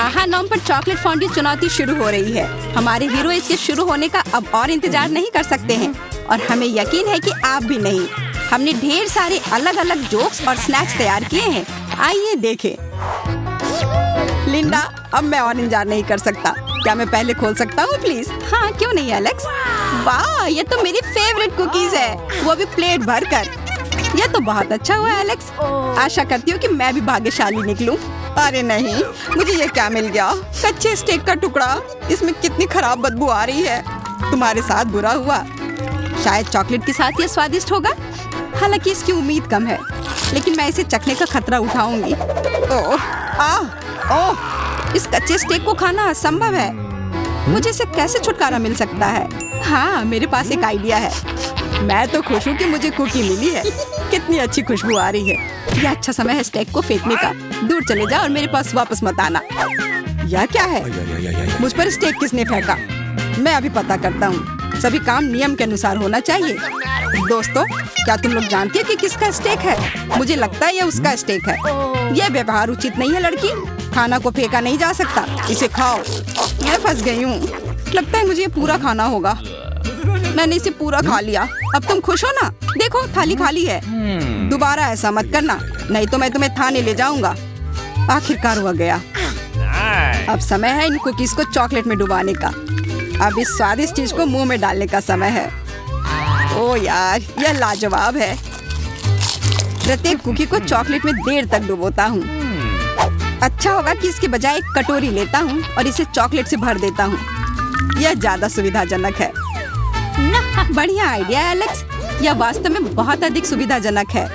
आहा नाम पर चॉकलेट फॉन्ड्यू चुनौती शुरू हो रही है। हमारे हीरो इसके शुरू होने का अब और इंतजार नहीं कर सकते हैं और हमें यकीन है कि आप भी नहीं। हमने ढेर सारे अलग अलग जोक्स और स्नैक्स तैयार किए हैं, आइए देखें। लिंडा, अब मैं और इंतजार नहीं कर सकता। क्या मैं पहले खोल सकता हूँ प्लीज? हाँ, क्यों नहीं एलेक्स। वाह, ये तो मेरी फेवरेट कुकीज है, वो भी प्लेट भर कर। ये तो बहुत अच्छा हुआ एलेक्स। आशा करती हूँ कि मैं भी भाग्यशाली निकलूं। अरे नहीं, मुझे ये क्या मिल गया? कच्चे स्टेक का टुकड़ा। इसमें कितनी खराब बदबू आ रही है। तुम्हारे साथ बुरा हुआ। शायद चॉकलेट के साथ ये स्वादिष्ट होगा, हालांकि इसकी उम्मीद कम है, लेकिन मैं इसे चखने का खतरा उठाऊंगी। ओह, इस कच्चे स्टेक को खाना असंभव है। मुझे इसे कैसे छुटकारा मिल सकता है? हाँ, मेरे पास एक आइडिया है। मैं तो खुश हूँ कि मुझे कुकी मिली है। कितनी अच्छी खुशबू आ रही है। यह अच्छा समय है स्टेक को फेंकने का। दूर चले जा और मेरे पास वापस मत आना। यह क्या है? मुझ पर स्टेक किसने फेंका? मैं अभी पता करता हूँ। सभी काम नियम के अनुसार होना चाहिए। दोस्तों, क्या तुम लोग जानती हो कि किसका स्टेक है? मुझे लगता है यह उसका स्टेक है। यह व्यवहार उचित नहीं है लड़की। खाना को फेंका नहीं जा सकता। इसे खाओ। मैं फंस गई हूँ। लगता है मुझे ये पूरा खाना होगा। मैंने इसे पूरा खा लिया। अब तुम खुश हो ना? देखो, थाली खाली है। दोबारा ऐसा मत करना, नहीं तो मैं तुम्हें थाने ले जाऊंगा। आखिरकार हुआ गया। अब समय है इन कुकीज को चॉकलेट में डुबाने का। अब इस स्वादिष्ट चीज को मुंह में डालने का समय है। ओ यार, यह लाजवाब है। प्रत्येक कुकी को चॉकलेट में देर तक डुबोता हूँ। अच्छा होगा कि इसके बजाय एक कटोरी लेता हूँ और इसे चॉकलेट से भर देता हूँ। यह ज्यादा सुविधाजनक है। बढ़िया आइडिया एलेक्स। यह वास्तव में बहुत अधिक सुविधाजनक है।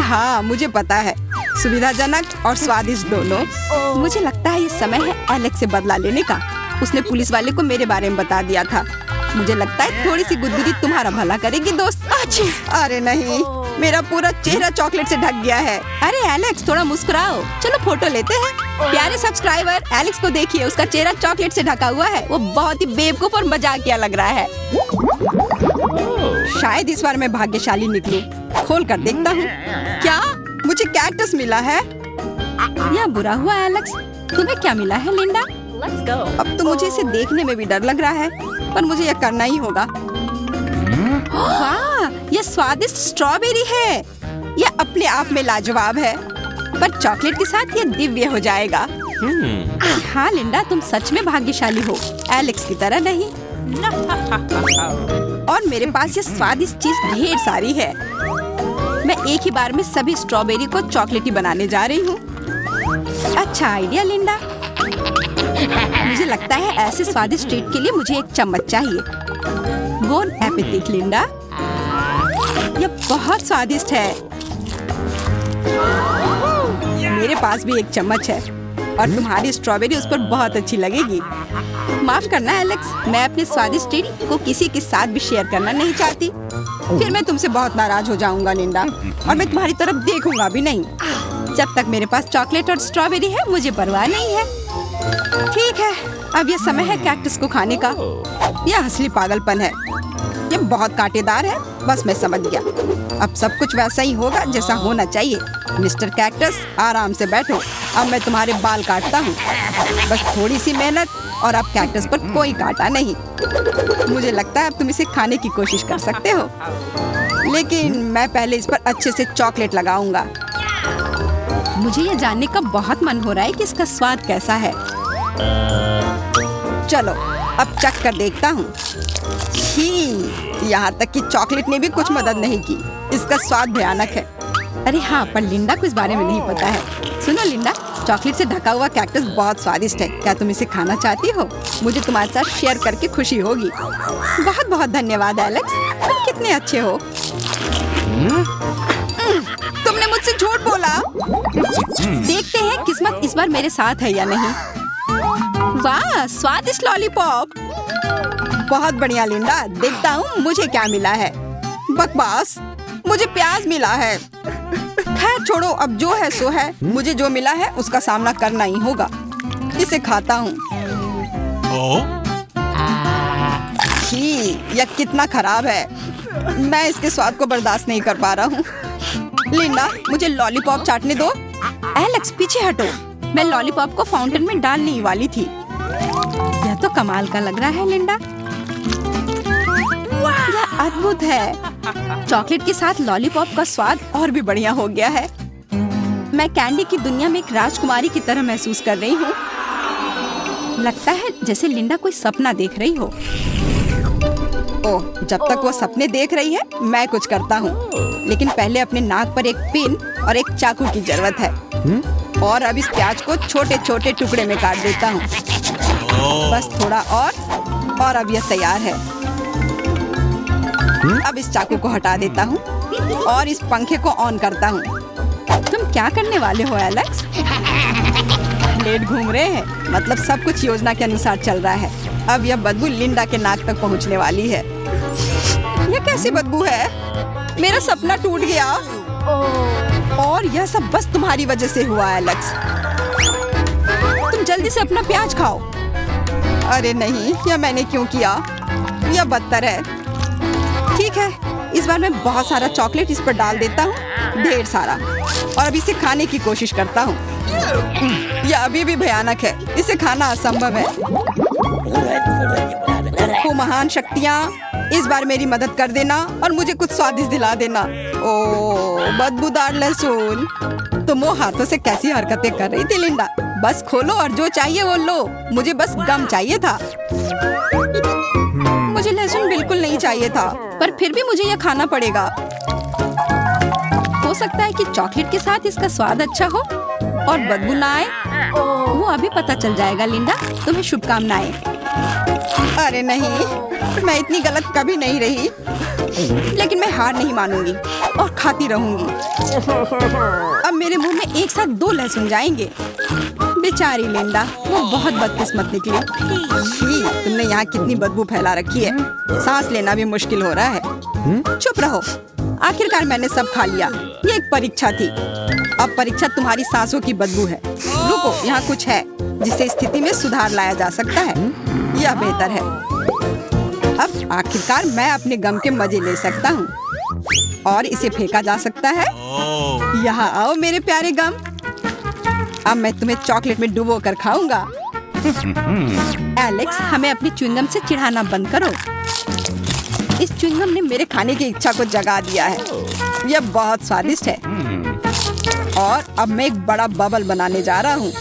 हाँ, मुझे पता है, सुविधाजनक और स्वादिष्ट दोनों। मुझे लगता है ये समय है एलेक्स से बदला लेने का। उसने पुलिस वाले को मेरे बारे में बता दिया था। मुझे लगता है थोड़ी सी गुदगुदी तुम्हारा भला करेगी दोस्त। अरे नहीं, मेरा पूरा चेहरा चॉकलेट से ढक गया है। अरे एलेक्स, थोड़ा मुस्कुराओ। चलो फोटो लेते हैं। प्यारे सब्सक्राइबर, एलेक्स को देखिए, उसका चेहरा चॉकलेट से ढका हुआ है। वो बहुत ही बेवकूफ और मजाकिया लग रहा है। शायद इस बार मैं भाग्यशाली निकलूं। खोल कर देखता हूँ। क्या मुझे कैक्टस मिला है? यह बुरा हुआ एलेक्स। तुम्हें क्या मिला है लिंडा? अब तो मुझे इसे देखने में भी डर लग रहा है, पर मुझे यह करना ही होगा। वाह, यह स्वादिष्ट स्ट्रॉबेरी है। यह अपने आप में लाजवाब है, पर चॉकलेट के साथ यह दिव्य हो जाएगा। हाँ लिंडा, तुम सच में भाग्यशाली हो, एलेक्स की तरह नहीं। और मेरे पास ये स्वादिष्ट चीज ढेर सारी है। मैं एक ही बार में सभी स्ट्रॉबेरी को चॉकलेटी बनाने जा रही हूँ। अच्छा आइडिया लिंडा। मुझे लगता है ऐसे स्वादिष्ट ट्रीट के लिए मुझे एक चम्मच चाहिए। Bone appétit Linda. यह बहुत स्वादिष्ट है। मेरे पास भी एक चम्मच है और तुम्हारी स्ट्रॉबेरी उस पर बहुत अच्छी लगेगी। माफ करना एलेक्स, मैं अपने स्वादिष्ट ट्रीट को किसी के साथ भी शेयर करना नहीं चाहती। फिर मैं तुमसे बहुत नाराज हो जाऊंगा लिंडा, और मैं तुम्हारी तरफ देखूंगा भी नहीं। जब तक मेरे पास चॉकलेट और स्ट्रॉबेरी है, मुझे परवाह नहीं है। ठीक है, अब यह समय है कैक्टस को खाने का। यह असली पागलपन है। यह बहुत कांटेदार है। बस मैं समझ गया। अब सब कुछ वैसा ही होगा जैसा होना चाहिए। मिस्टर कैक्टस, आराम से बैठो। अब मैं तुम्हारे बाल काटता हूँ। बस थोड़ी सी मेहनत और अब कैक्टस पर कोई कांटा नहीं। मुझे लगता है अब तुम इसे खाने की कोशिश कर सकते हो, लेकिन मैं पहले इस पर अच्छे से चॉकलेट लगाऊंगा। मुझे ये जानने का बहुत मन हो रहा है कि इसका स्वाद कैसा है। चलो अब चख कर देखता हूँ। यहाँ तक कि चॉकलेट ने भी कुछ मदद नहीं की। इसका स्वाद भयानक है। अरे हाँ, पर लिंडा को इस बारे में नहीं पता है। सुनो लिंडा, चॉकलेट से ढका हुआ कैक्टस बहुत स्वादिष्ट है। क्या तुम इसे खाना चाहती हो? मुझे तुम्हारे साथ शेयर करके खुशी होगी। बहुत बहुत धन्यवाद एलेक्स, तुम कितने अच्छे हो। तुमने मुझसे झूठ बोला। देखते हैं किस्मत इस बार मेरे साथ है या नहीं। वाह, स्वादिष्ट लॉलीपॉप। बहुत बढ़िया लिंडा, देखता हूँ मुझे क्या मिला है। बकवास, मुझे प्याज मिला है। खैर छोड़ो, अब जो है सो है। मुझे जो मिला है उसका सामना करना ही होगा। इसे खाता हूँ। यह कितना खराब है। मैं इसके स्वाद को बर्दाश्त नहीं कर पा रहा हूँ। लिंडा, मुझे लॉलीपॉप चाटने दो। एलेक्स, पीछे हटो। मैं लॉलीपॉप को फाउंटेन में डालने ही वाली थी। यह तो कमाल का लग रहा है लिंडा। यह अद्भुत है। चॉकलेट के साथ लॉलीपॉप का स्वाद और भी बढ़िया हो गया है। मैं कैंडी की दुनिया में एक राजकुमारी की तरह महसूस कर रही हूँ। लगता है जैसे लिंडा कोई सपना देख रही हो। ओह, जब तक वो सपने देख रही है मैं कुछ करता हूँ। लेकिन पहले अपने नाक पर एक पिन और एक चाकू की जरूरत है। और अब इस प्याज को छोटे छोटे टुकड़े में काट देता हूँ। बस थोड़ा और अब यह तैयार है। अब इस चाकू को हटा देता हूँ और इस पंखे को ऑन करता हूँ। तुम क्या करने वाले हो एलेक्स? प्लेट घूम रहे हैं, मतलब सब कुछ योजना के अनुसार चल रहा है। अब यह बदबू लिंडा के नाक तक पहुँचने वाली है। यह कैसी बदबू है? मेरा सपना टूट गया। और यह सब बस तुम्हारी वजह से हुआ एलेक्स। तुम जल्दी से अपना प्याज खाओ। अरे नहीं, यह मैंने क्यों किया? यह बदतर है। ठीक है, इस बार मैं बहुत सारा चॉकलेट इस पर डाल देता हूँ, ढेर सारा, और अब इसे खाने की कोशिश करता हूँ। यह अभी भी भयानक है, इसे खाना असंभव है। वो महान शक्तियाँ, इस बार मेरी मदद कर देना और मुझे कुछ स्वादिष्ट दिला देना। ओह, बदबूदार लहसुन। तुम वो हाथों से कैसी हरकतें कर रही थी लिंडा? बस खोलो और जो चाहिए वो लो। मुझे बस गम चाहिए था। मुझे लहसुन बिल्कुल नहीं चाहिए था, पर फिर भी मुझे यह खाना पड़ेगा। हो सकता है कि चॉकलेट के साथ इसका स्वाद अच्छा हो और बदबू ना आए। वो अभी पता चल जाएगा लिंडा। तुम्हें शुभकामनाएं। अरे नहीं, मैं इतनी गलत कभी नहीं रही। लेकिन मैं हार नहीं मानूंगी और खाती रहूंगी। अब मेरे मुंह में एक साथ 2 लहसुन जाएंगे। बेचारी लिंडा, वो बहुत बदकिस्मत निकली। छी, तुमने यहाँ कितनी बदबू फैला रखी है। सांस लेना भी मुश्किल हो रहा है। चुप रहो। आखिरकार मैंने सब खा लिया। ये एक परीक्षा थी। अब परीक्षा तुम्हारी सांसों की बदबू है। रुको, यहाँ कुछ है जिससे स्थिति में सुधार लाया जा सकता है। यह बेहतर है। अब आखिरकार मैं अपने गम के मजे ले सकता हूँ और इसे फेंका जा सकता है। यहाँ आओ मेरे प्यारे गम। अब मैं तुम्हें चॉकलेट में डुबो कर खाऊंगा। एलेक्स, हमें अपनी च्युइंगम से चिढ़ाना बंद करो। इस च्युइंगम ने मेरे खाने की इच्छा को जगा दिया है। यह बहुत स्वादिष्ट है। और अब मैं एक बड़ा बबल बनाने जा रहा हूँ।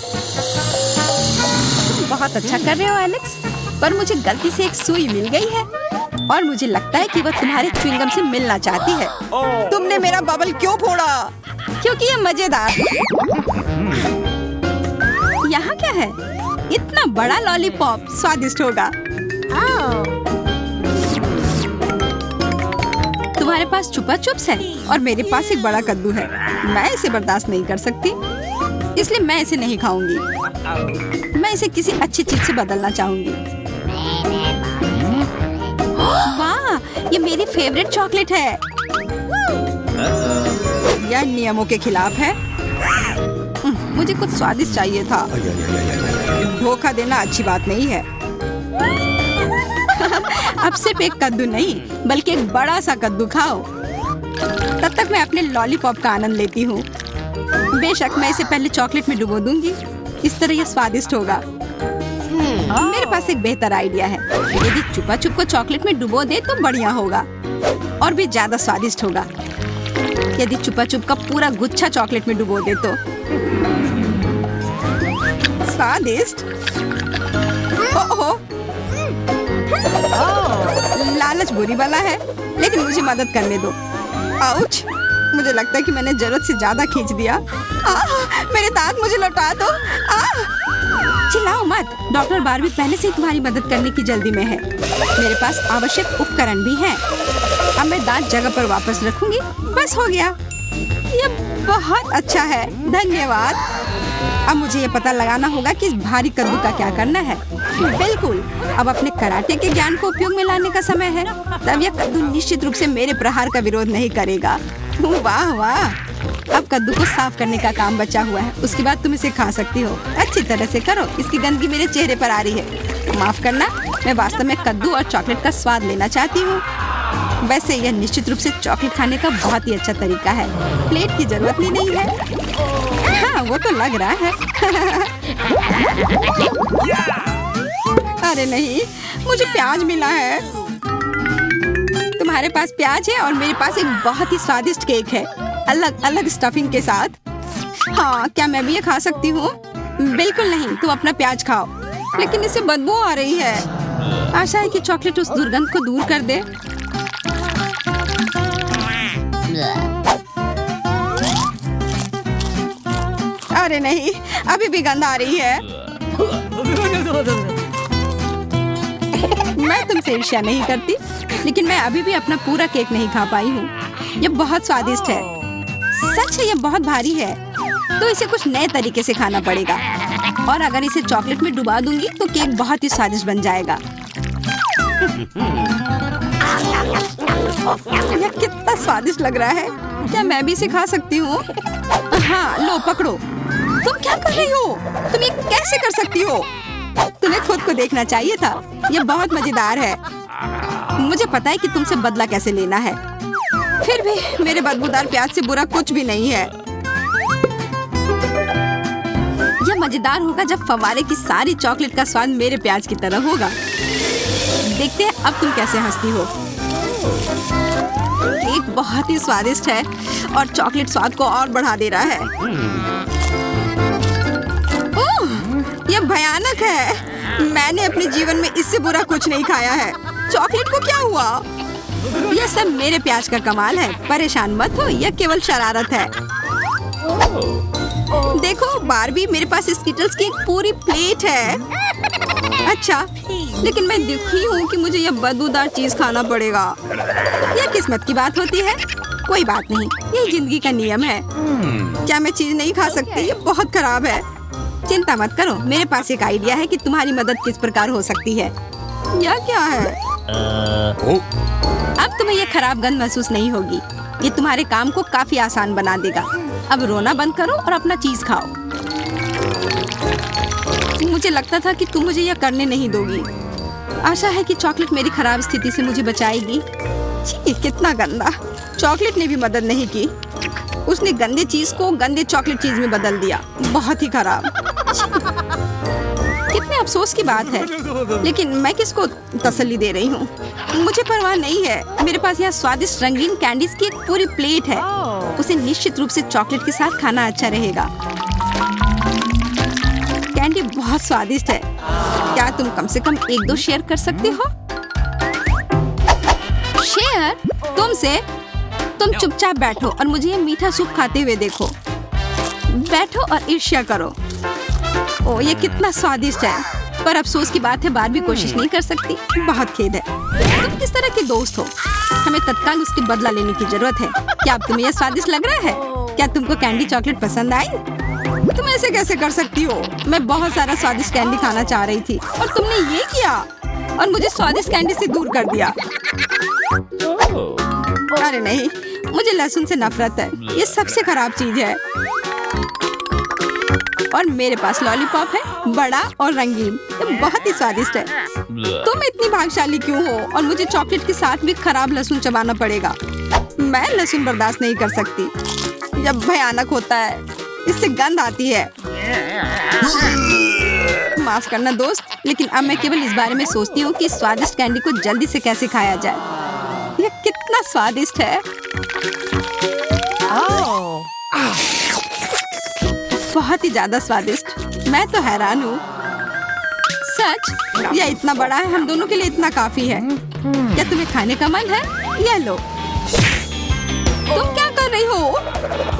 बहुत अच्छा कर रहे हो एलेक्स, पर मुझे गलती से एक सुई मिल गई है और मुझे लगता है कि वह तुम्हारे च्युइंगम से मिलना चाहती है। तुमने मेरा बबल क्यों फोड़ा? क्योंकि ये मजेदार। यहाँ क्या है? इतना बड़ा लॉलीपॉप स्वादिष्ट होगा। तुम्हारे पास चुपा चुप्स है और मेरे पास एक बड़ा कद्दू है। मैं इसे बर्दाश्त नहीं कर सकती, इसलिए मैं इसे नहीं खाऊंगी। मैं इसे किसी अच्छी चीज से बदलना चाहूंगी। वाह, ये मेरी फेवरेट चॉकलेट है। यह नियमों के खिलाफ है। मुझे कुछ स्वादिष्ट चाहिए था। धोखा देना अच्छी बात नहीं है। अब सिर्फ एक कद्दू नहीं, बल्कि एक बड़ा सा कद्दू खाओ। तब तक मैं अपने लॉलीपॉप का आनंद लेती हूँ। बेशक मैं इसे पहले चॉकलेट में डुबो दूंगी। इस तरह यह स्वादिष्ट होगा। मेरे पास एक बेहतर आइडिया है। यदि चुपा चुप को चॉकलेट में डुबो दे तो बढ़िया होगा और भी ज्यादा स्वादिष्ट होगा। यदि चुपा चुप का पूरा गुच्छा चॉकलेट में डुबो दे तो स्वादिष्ट। ओहो, लालच बुरी बला है, लेकिन मुझे मदद करने दो। आउच, मुझे लगता है कि मैंने जरूरत से ज्यादा खींच दिया। मेरे दांत मुझे लौटा दो। चिल्लाओ मत। डॉक्टर बारबी पहले से ही तुम्हारी मदद करने की जल्दी में है। मेरे पास आवश्यक उपकरण भी हैं। अब मैं दांत जगह पर वापस रखूंगी। बस हो गया। यह बहुत अच्छा है, धन्यवाद। अब मुझे ये पता लगाना होगा कि इस भारी कद्दू का क्या करना है। बिल्कुल, अब अपने कराटे के ज्ञान को उपयोग में लाने का समय है। तब यह कद्दू निश्चित रूप से मेरे प्रहार का विरोध नहीं करेगा। वाह वाह। अब कद्दू को साफ करने का काम बचा हुआ है। उसके बाद तुम इसे खा सकती हो। अच्छी तरह से करो, इसकी गंदगी मेरे चेहरे पर आ रही है। माफ करना, मैं वास्तव में कद्दू और चॉकलेट का स्वाद लेना चाहती हूँ। वैसे यह निश्चित रूप से चॉकलेट खाने का बहुत ही अच्छा तरीका है। प्लेट की जरूरत ही नहीं है। हाँ, वो तो लग रहा है। अरे नहीं, मुझे प्याज मिला है। तुम्हारे पास प्याज है और मेरे पास एक बहुत ही स्वादिष्ट केक है, अलग अलग स्टफिंग के साथ। हाँ, क्या मैं भी ये खा सकती हूँ? बिल्कुल नहीं, तुम अपना प्याज खाओ। लेकिन इससे बदबू आ रही है। आशा है कि चॉकलेट उस दुर्गंध को दूर कर दे। अरे नहीं, अभी भी गंध आ रही है। मैं तुमसे ईर्ष्या नहीं करती, लेकिन मैं अभी भी अपना पूरा केक नहीं खा पाई हूँ। ये बहुत स्वादिष्ट है। सच है, ये बहुत भारी है, तो इसे कुछ नए तरीके से खाना पड़ेगा। और अगर इसे चॉकलेट में डुबा दूंगी तो केक बहुत ही स्वादिष्ट बन जाएगा। यह कितना स्वादिष्ट लग रहा है। क्या मैं भी इसे खा सकती हूँ? हाँ, लो पकड़ो। तुम क्या कर रही हो? तुम ये कैसे कर सकती हो? तुम्हें खुद को देखना चाहिए था। यह बहुत मजेदार है। मुझे पता है कि तुमसे बदला कैसे लेना है। फिर भी मेरे बदबूदार प्याज से बुरा कुछ भी नहीं है। यह मजेदार होगा जब फव्वारे की सारी चॉकलेट का स्वाद मेरे प्याज की तरह होगा। देखते हैं अब तुम कैसे हंसती हो। केक बहुत ही स्वादिष्ट है और चॉकलेट स्वाद को और बढ़ा दे रहा है। ओह, यह भयानक है। मैंने अपने जीवन में इससे बुरा कुछ नहीं खाया है। चॉकलेट को क्या हुआ? यह सब मेरे प्याज का कमाल है। परेशान मत हो, यह केवल शरारत है। देखो बारबी, मेरे पास स्किटल्स की एक पूरी प्लेट है। अच्छा, लेकिन मैं दुखी हूँ कि मुझे यह बदबूदार चीज खाना पड़ेगा। यह किस्मत की बात होती है। कोई बात नहीं, यह जिंदगी का नियम है। क्या मैं चीज नहीं खा सकती? ये बहुत खराब है। चिंता मत करो, मेरे पास एक आइडिया है कि तुम्हारी मदद किस प्रकार हो सकती है। यह क्या है? अब तुम्हें यह खराब गंध महसूस नहीं होगी। ये तुम्हारे काम को काफी आसान बना देगा। अब रोना बंद करो और अपना चीज खाओ। मुझे लगता था कि तुम मुझे यह करने नहीं दोगी। आशा है कि चॉकलेट मेरी खराब स्थिति से मुझे बचाएगी। छी, कितना गंदा। चॉकलेट ने भी मदद नहीं की। उसने गंदे चीज को गंदे चॉकलेट चीज में बदल दिया। बहुत ही खराब। कितने अफसोस की बात है, लेकिन मैं किसको तसल्ली दे रही हूँ? मुझे परवाह नहीं है। मेरे पास यहाँ स्वादिष्ट रंगीन कैंडीज की एक पूरी प्लेट है। उसे निश्चित रूप से चॉकलेट के साथ खाना अच्छा रहेगा। कैंडी बहुत स्वादिष्ट है। क्या तुम कम से कम एक दो शेयर कर सकते हो? शेयर? तुमसे? तुम चुपचाप बैठो और मुझे ये मीठा सूप खाते हुए देखो। बैठो और ईर्ष्या करो। ओ, ये कितना स्वादिष्ट है। पर अफसोस की बात है, बारबी कोशिश नहीं कर सकती। बहुत खेद है। तुम किस तरह के दोस्त हो? हमें तत्काल उसकी बदला लेने की जरूरत है। क्या अब तुम्हें यह स्वादिष्ट लग रहा है? क्या तुमको कैंडी चॉकलेट पसंद आई? तुम ऐसे कैसे कर सकती हो? मैं बहुत सारा स्वादिष्ट कैंडी खाना चाह रही थी और तुमने ये किया और मुझे स्वादिष्ट कैंडी से दूर कर दिया। अरे नहीं, मुझे लहसुन से नफरत है। ये सबसे खराब चीज है। और मेरे पास लॉलीपॉप है, बड़ा और रंगीन। ये बहुत ही स्वादिष्ट है। तुम इतनी भाग्यशाली क्यों हो और मुझे चॉकलेट के साथ भी खराब लहसुन चबाना पड़ेगा? मैं लहसुन बर्दाश्त नहीं कर सकती। जब भयानक होता है, इससे गंध आती है। माफ करना दोस्त, लेकिन अब मैं केवल इस बारे में सोचती हूँ कि स्वादिष्ट कैंडी को जल्दी से कैसे खाया जाए। यह कितना स्वादिष्ट है। बहुत ही ज्यादा स्वादिष्ट। मैं तो हैरान हूँ। सच, यह इतना बड़ा है, हम दोनों के लिए इतना काफी है। क्या तुम्हें खाने का मन है? यह लो। तुम क्या कर रही हो?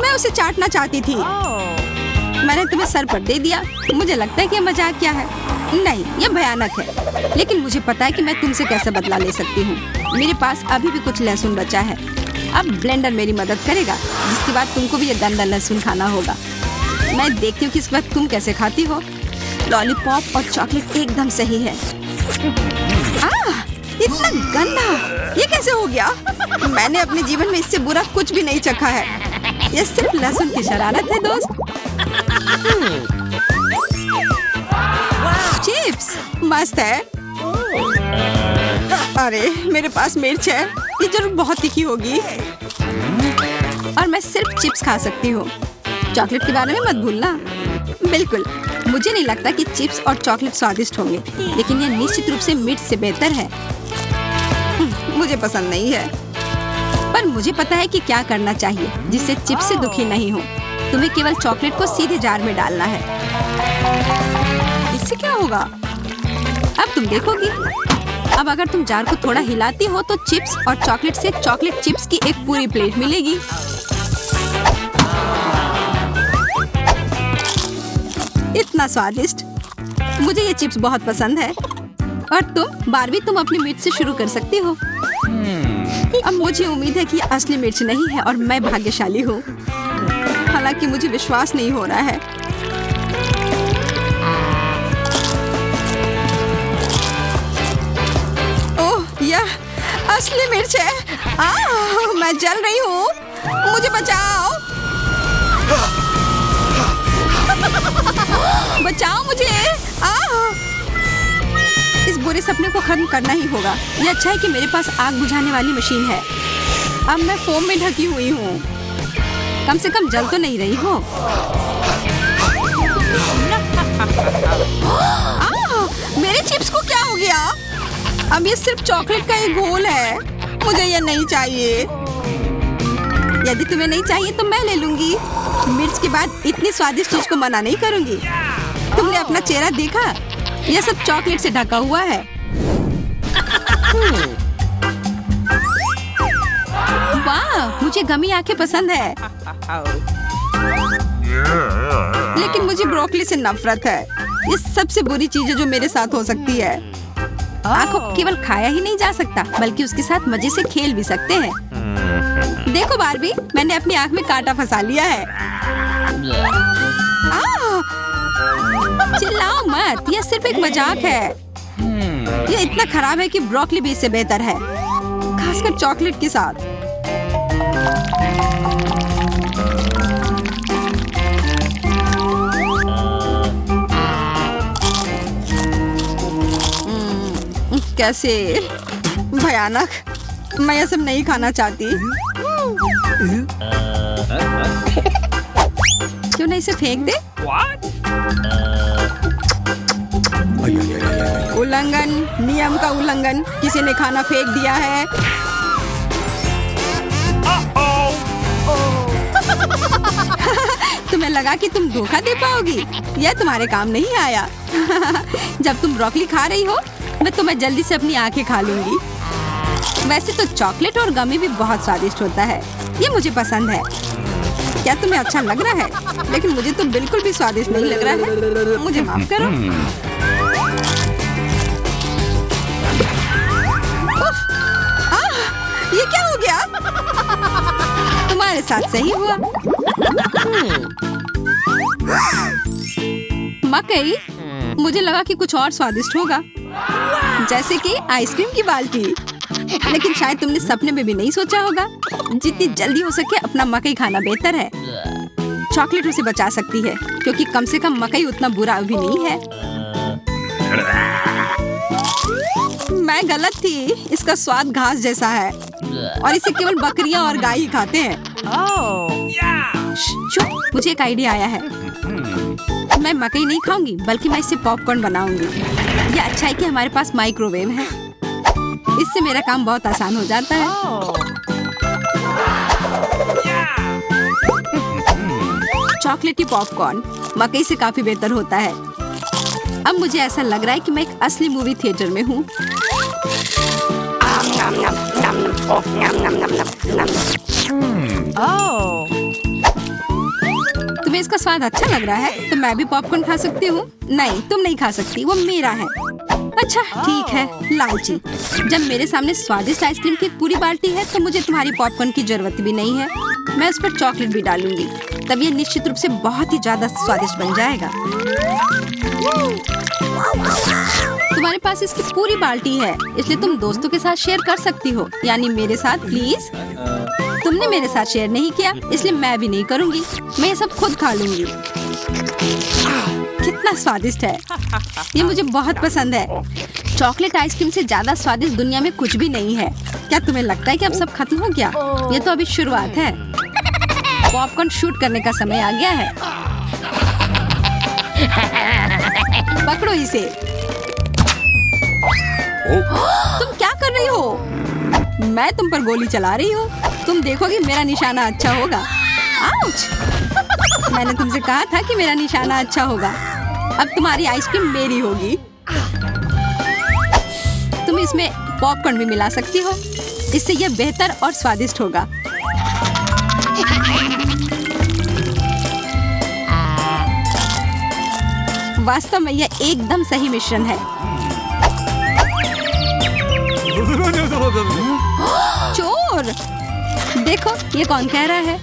मैं उसे चाटना चाहती थी। मैंने तुम्हें सर पर दे दिया। मुझे लगता है कि यह मजाक क्या है। नहीं, यह भयानक है। लेकिन मुझे पता है कि मैं तुमसे कैसे बदला ले सकती हूँ। मेरे पास अभी भी कुछ लहसुन बचा है। अब ब्लेंडर मेरी मदद करेगा, जिसके बाद तुमको भी यह गंदा लहसुन खाना होगा। मैं देखती हूँ कि इस वक्त तुम कैसे खाती हो। लॉलीपॉप और चॉकलेट एकदम सही है। इतना गंदा, ये कैसे हो गया? मैंने अपने जीवन में इससे बुरा कुछ भी नहीं चखा है। ये सिर्फ लहसुन की शरारत है दोस्त। चिप्स मस्त है। अरे मेरे पास मिर्च है। ये जरूर बहुत तीखी होगी और मैं सिर्फ चिप्स खा सकती हूँ। चॉकलेट के बारे में मत भूलना। बिल्कुल, मुझे नहीं लगता कि चिप्स और चॉकलेट स्वादिष्ट होंगे, लेकिन यह निश्चित रूप से मीठ से बेहतर है। मुझे पसंद नहीं है, पर मुझे पता है कि क्या करना चाहिए जिससे चिप्स से दुखी नहीं हो। तुम्हें केवल चॉकलेट को सीधे जार में डालना है। इससे क्या होगा? अब तुम देखोगी। अब अगर तुम जार को थोड़ा हिलाती हो तो चिप्स और चॉकलेट से चॉकलेट चिप्स की एक पूरी प्लेट मिलेगी। इतना स्वादिष्ट! मुझे ये चिप्स बहुत पसंद है। और तुम बारबी, तुम अपनी मिर्च से शुरू कर सकती हो। अब मुझे उम्मीद है कि ये असली मिर्च नहीं है और मैं भाग्यशाली हूँ। हालांकि मुझे विश्वास नहीं हो रहा है। ओह, यह असली मिर्च है। मैं जल रही हूँ। मुझे बचाओ। बचाओ मुझे। इस बुरे सपने को खत्म करना ही होगा। ये अच्छा है कि मेरे पास आग बुझाने वाली मशीन है। अब मैं फोम में ढकी हुई हूँ। कम से कम जल तो नहीं रही हो। मेरे चिप्स को क्या हो गया? अब ये सिर्फ चॉकलेट का एक घोल है। मुझे ये नहीं चाहिए। यदि तुम्हें नहीं चाहिए तो मैं ले लूंगी। मिर्च के बाद इतनी स्वादिष्ट चीज को मना नहीं करूंगी। तुमने अपना चेहरा देखा? यह सब चॉकलेट से ढका हुआ है। वाह, मुझे गमी आंखें पसंद है। लेकिन मुझे ब्रोकली से नफरत है। ये सबसे बुरी चीज है जो मेरे साथ हो सकती है। आंखों को केवल खाया ही नहीं जा सकता, बल्कि उसके साथ मजे से खेल भी सकते हैं। देखो बारबी, मैंने अपनी आंख में कांटा फंसा लिया है। चिल्लाओ मत, यह सिर्फ एक मजाक है। यह इतना खराब है कि ब्रोकली भी इससे बेहतर है, खासकर चॉकलेट के साथ। कैसे भयानक! मैं यह सब नहीं खाना चाहती। क्यों नहीं इसे फेंक दे? उल्लंघन, नियम का उल्लंघन। किसी ने खाना फेंक दिया है। तुम्हें लगा कि तुम धोखा दे पाओगी? यह तुम्हारे काम नहीं आया। जब तुम ब्रोकली खा रही हो, मैं तुम्हें जल्दी से अपनी आंखें खा लूंगी। वैसे तो चॉकलेट और गमी भी बहुत स्वादिष्ट होता है। ये मुझे पसंद है। क्या तुम्हें अच्छा लग रहा है? लेकिन मुझे तो बिल्कुल भी स्वादिष्ट नहीं लग रहा है। मुझे माफ करो। ये क्या हो गया? तुम्हारे साथ सही हुआ। मकई, मुझे लगा कि कुछ और स्वादिष्ट होगा, जैसे कि आइसक्रीम की बाल्टी। लेकिन शायद तुमने सपने में भी नहीं सोचा होगा। जितनी जल्दी हो सके अपना मकई खाना बेहतर है। चॉकलेट उसे बचा सकती है, क्योंकि कम से कम मकई उतना बुरा भी नहीं है। मैं गलत थी। इसका स्वाद घास जैसा है और इसे केवल बकरियां और गाय ही खाते हैं। चुप, मुझे एक आइडिया आया है। मैं मकई नहीं खाऊंगी, बल्कि मैं इससे पॉपकॉर्न बनाऊंगी। ये अच्छा है कि हमारे पास माइक्रोवेव है। इससे मेरा काम बहुत आसान हो जाता है। चॉकलेटी पॉपकॉर्न मकई से काफी बेहतर होता है। अब मुझे ऐसा लग रहा है कि मैं एक असली मूवी थिएटर में हूँ। तुम्हें इसका स्वाद अच्छा लग रहा है तो मैं भी पॉपकॉर्न खा सकती हूँ। नहीं, तुम नहीं खा सकती, वो मेरा है। अच्छा ठीक है, लालची। जब मेरे सामने स्वादिष्ट आइसक्रीम की पूरी बाल्टी है तो मुझे तुम्हारी पॉपकॉर्न की जरूरत भी नहीं है। मैं उस पर चॉकलेट भी डालूंगी, तब ये निश्चित रूप से बहुत ही ज्यादा स्वादिष्ट बन जाएगा। तुम्हारे पास इसकी पूरी बाल्टी है, इसलिए तुम दोस्तों के साथ शेयर कर सकती हो, यानी मेरे साथ। प्लीज, तुमने मेरे साथ शेयर नहीं किया, इसलिए मैं भी नहीं करूंगी। मैं ये सब खुद खा लूंगी। कितना स्वादिष्ट है। ये मुझे बहुत पसंद है। चॉकलेट आइसक्रीम से ज्यादा स्वादिष्ट दुनिया में कुछ भी नहीं है। क्या तुम्हें लगता है कि अब सब खत्म हो गया? ये तो अभी शुरुआत है। पॉपकॉर्न शूट करने का समय आ गया है। पकड़ो इसे। तुम क्या कर रही हो? मैं तुम पर गोली चला रही हूँ। तुम देखोगी मेरा निशाना अच्छा होगा। आउच! मैंने तुमसे कहा था कि मेरा निशाना अच्छा होगा। अब तुम्हारी आइसक्रीम मेरी होगी। तुम इसमें पॉपकॉर्न भी मिला सकती हो। इससे यह बेहतर और स्वादिष्ट होगा। वास्तव में यह एकदम सही मिश्रण है। चोर! देखो ये कौन कह रहा है?